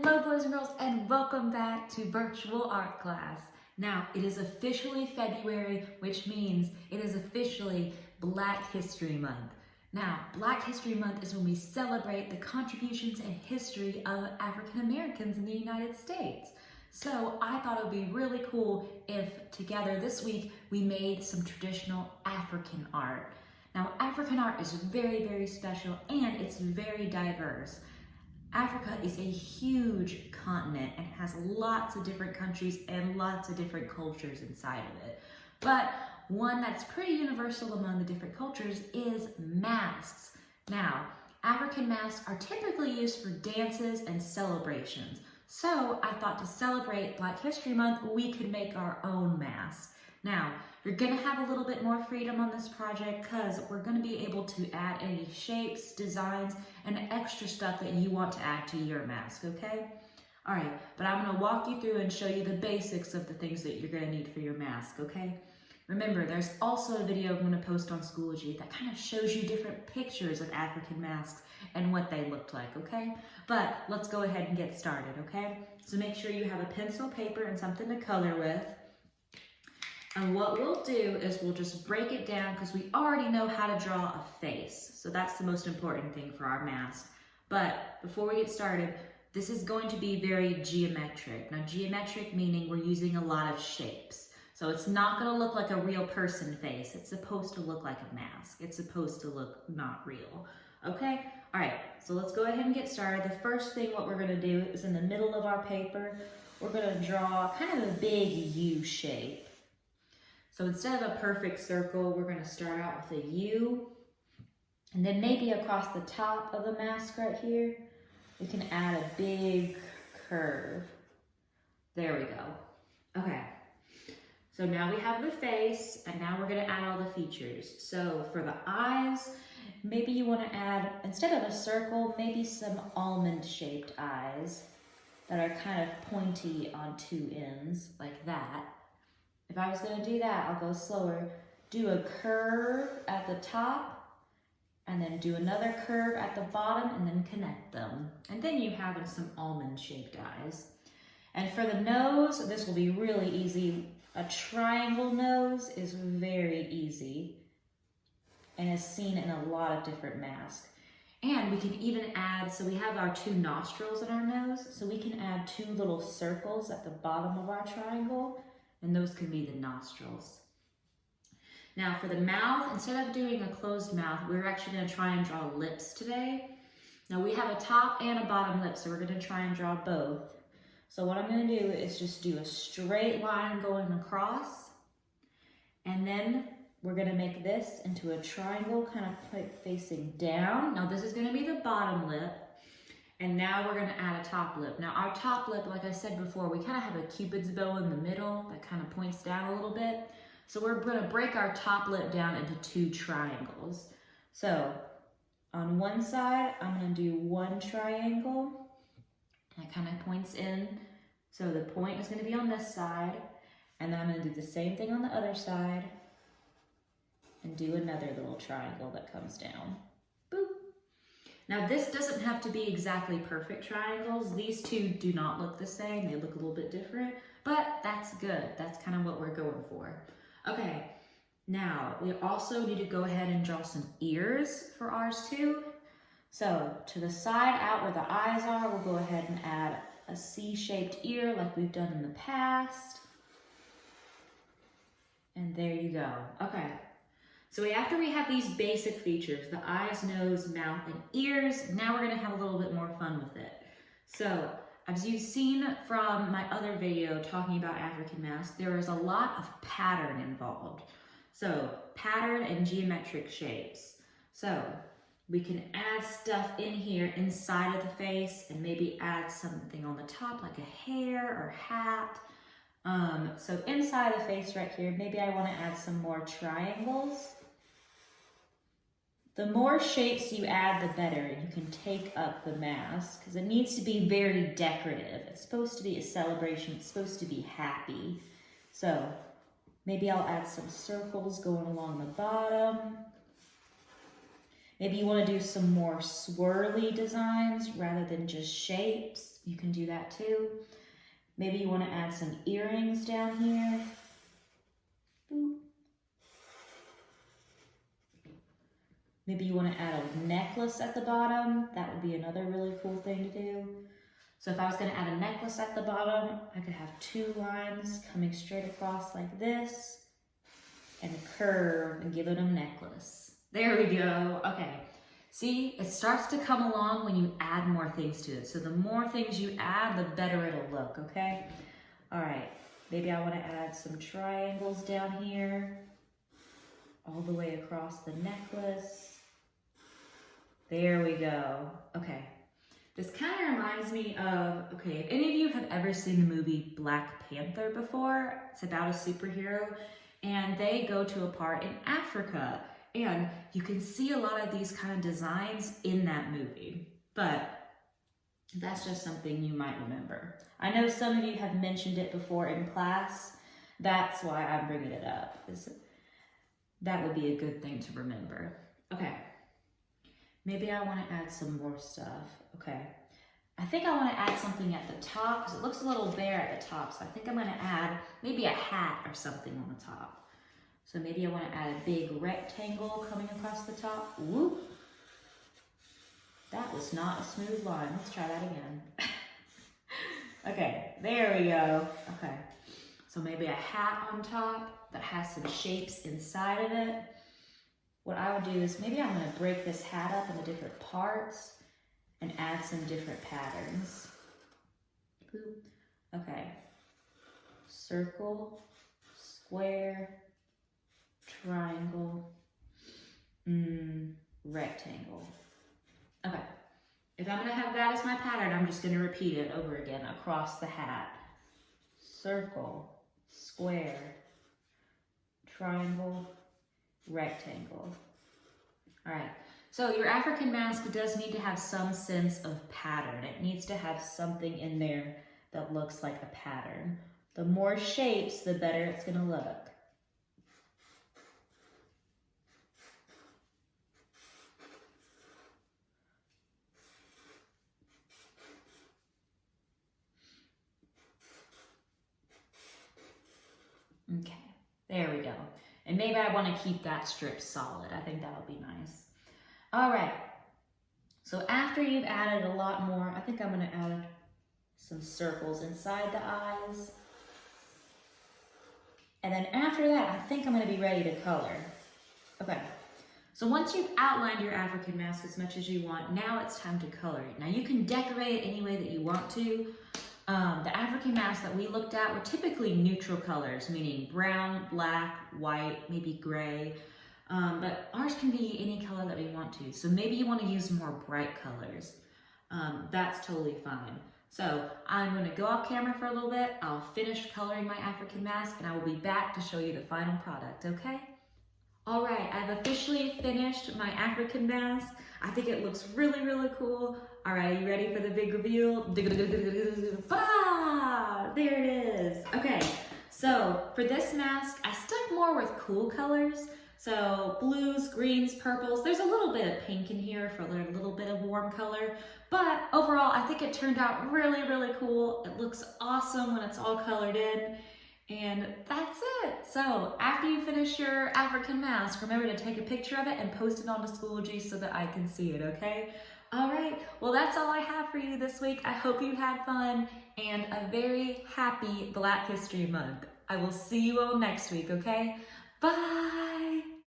Hello boys and girls, and welcome back to virtual art class. Now, it is officially February, which means it is officially Black History Month. Now, Black History Month is when we celebrate the contributions and history of African Americans in the United States. So I thought it would be really cool if together this week we made some traditional African art. Now, African art is very, very special and it's very diverse. Africa is a huge continent and has lots of different countries and lots of different cultures inside of it. But one that's pretty universal among the different cultures is masks. Now, African masks are typically used for dances and celebrations. So I thought to celebrate Black History Month, we could make our own masks. Now, you're gonna have a little bit more freedom on this project because we're gonna be able to add any shapes, designs, and extra stuff that you want to add to your mask, okay? All right, but I'm gonna walk you through and show you the basics of the things that you're gonna need for your mask, okay? Remember, there's also a video I'm gonna post on Schoology that kind of shows you different pictures of African masks and what they looked like, okay? But let's go ahead and get started, okay? So make sure you have a pencil, paper, and something to color with. And what we'll do is we'll just break it down because we already know how to draw a face. So that's the most important thing for our mask. But before we get started, this is going to be very geometric. Now, geometric meaning we're using a lot of shapes. So it's not going to look like a real person face. It's supposed to look like a mask. It's supposed to look not real. Okay? All right, so let's go ahead and get started. The first thing what we're going to do is in the middle of our paper, we're going to draw kind of a big U shape. So instead of a perfect circle, we're going to start out with a U. And then maybe across the top of the mask right here, we can add a big curve. There we go. Okay. So now we have the face, and now we're going to add all the features. So for the eyes, maybe you want to add, instead of a circle, maybe some almond-shaped eyes that are kind of pointy on two ends, like that. If I was going to do that, I'll go slower. Do a curve at the top, and then do another curve at the bottom, and then connect them. And then you have some almond-shaped eyes. And for the nose, this will be really easy. A triangle nose is very easy and is seen in a lot of different masks. And we can even add, so we have our two nostrils in our nose, so we can add two little circles at the bottom of our triangle, and those can be the nostrils. Now for the mouth, instead of doing a closed mouth, we're actually going to try and draw lips today. Now we have a top and a bottom lip, so we're going to try and draw both. So what I'm going to do is just do a straight line going across, and then we're going to make this into a triangle kind of facing down. Now this is going to be the bottom lip. And now we're gonna add a top lip. Now our top lip, like I said before, we kind of have a cupid's bow in the middle that kind of points down a little bit. So we're gonna break our top lip down into two triangles. So on one side, I'm gonna do one triangle. That kind of points in. So the point is gonna be on this side. And then I'm gonna do the same thing on the other side and do another little triangle that comes down. Boop. Now this doesn't have to be exactly perfect triangles. These two do not look the same. They look a little bit different, but that's good. That's kind of what we're going for. Okay, now we also need to go ahead and draw some ears for ours too. So to the side out where the eyes are, we'll go ahead and add a C-shaped ear like we've done in the past. And there you go. Okay. So after we have these basic features, the eyes, nose, mouth, and ears, now we're gonna have a little bit more fun with it. So as you've seen from my other video talking about African masks, there is a lot of pattern involved. So pattern and geometric shapes. So we can add stuff in here inside of the face and maybe add something on the top like a hair or hat. So inside the face right here, maybe I wanna add some more triangles. The more shapes you add, the better, and you can take up the mask because it needs to be very decorative. It's supposed to be a celebration. It's supposed to be happy. So maybe I'll add some circles going along the bottom. Maybe you want to do some more swirly designs rather than just shapes. you can do that too. Maybe you want to add some earrings down here. Boop. Maybe you want to add a necklace at the bottom. That would be another really cool thing to do. So if I was going to add a necklace at the bottom, I could have 2 lines coming straight across like this and a curve and give it a necklace. There we go. Okay. See, it starts to come along when you add more things to it. So the more things you add, the better it'll look, okay? All right, maybe I want to add some triangles down here, all the way across the necklace. There we go. Okay, this kind of reminds me of, okay, if any of you have ever seen the movie Black Panther before, it's about a superhero, and they go to a part in Africa. And you can see a lot of these kind of designs in that movie, but that's just something you might remember. I know some of you have mentioned it before in class. That's why I'm bringing it up. That would be a good thing to remember. Okay, maybe I want to add some more stuff. Okay, I think I want to add something at the top because it looks a little bare at the top. So I think I'm going to add maybe a hat or something on the top. So maybe I want to add a big rectangle coming across the top. Whoop. That was not a smooth line. Let's try that again. Okay, there we go. Okay, so maybe a hat on top that has some shapes inside of it. What I would do is maybe I'm going to break this hat up into different parts and add some different patterns. Okay, circle, square, triangle, rectangle. Okay, if I'm gonna have that as my pattern, I'm just gonna repeat it over again across the hat. Circle, square, triangle, rectangle. All right, so your African mask does need to have some sense of pattern. It needs to have something in there that looks like a pattern. The more shapes, the better it's gonna look. Okay, there we go. And maybe I want to keep that strip solid. I think that'll be nice. All right, so after you've added a lot more, I think I'm going to add some circles inside the eyes. And then after that, I think I'm going to be ready to color. Okay, so once you've outlined your African mask as much as you want, now it's time to color it. Now you can decorate it any way that you want to. The African masks that we looked at were typically neutral colors, meaning brown, black, white, maybe gray. But ours can be any color that we want to. So maybe you want to use more bright colors. That's totally fine. So I'm going to go off camera for a little bit. I'll finish coloring my African mask and I will be back to show you the final product, okay? All right, I've officially finished my African mask. I think it looks really, really cool. All right, are you ready for the big reveal? Ah, there it is. Okay, so for this mask, I stuck more with cool colors. So blues, greens, purples. There's a little bit of pink in here for a little bit of warm color. But overall, I think it turned out really, really cool. It looks awesome when it's all colored in. And that's it. So after you finish your African mask, remember to take a picture of it and post it on Schoology so that I can see it, okay? All right, well, that's all I have for you this week. I hope you had fun and a very happy Black History Month. I will see you all next week, okay? Bye.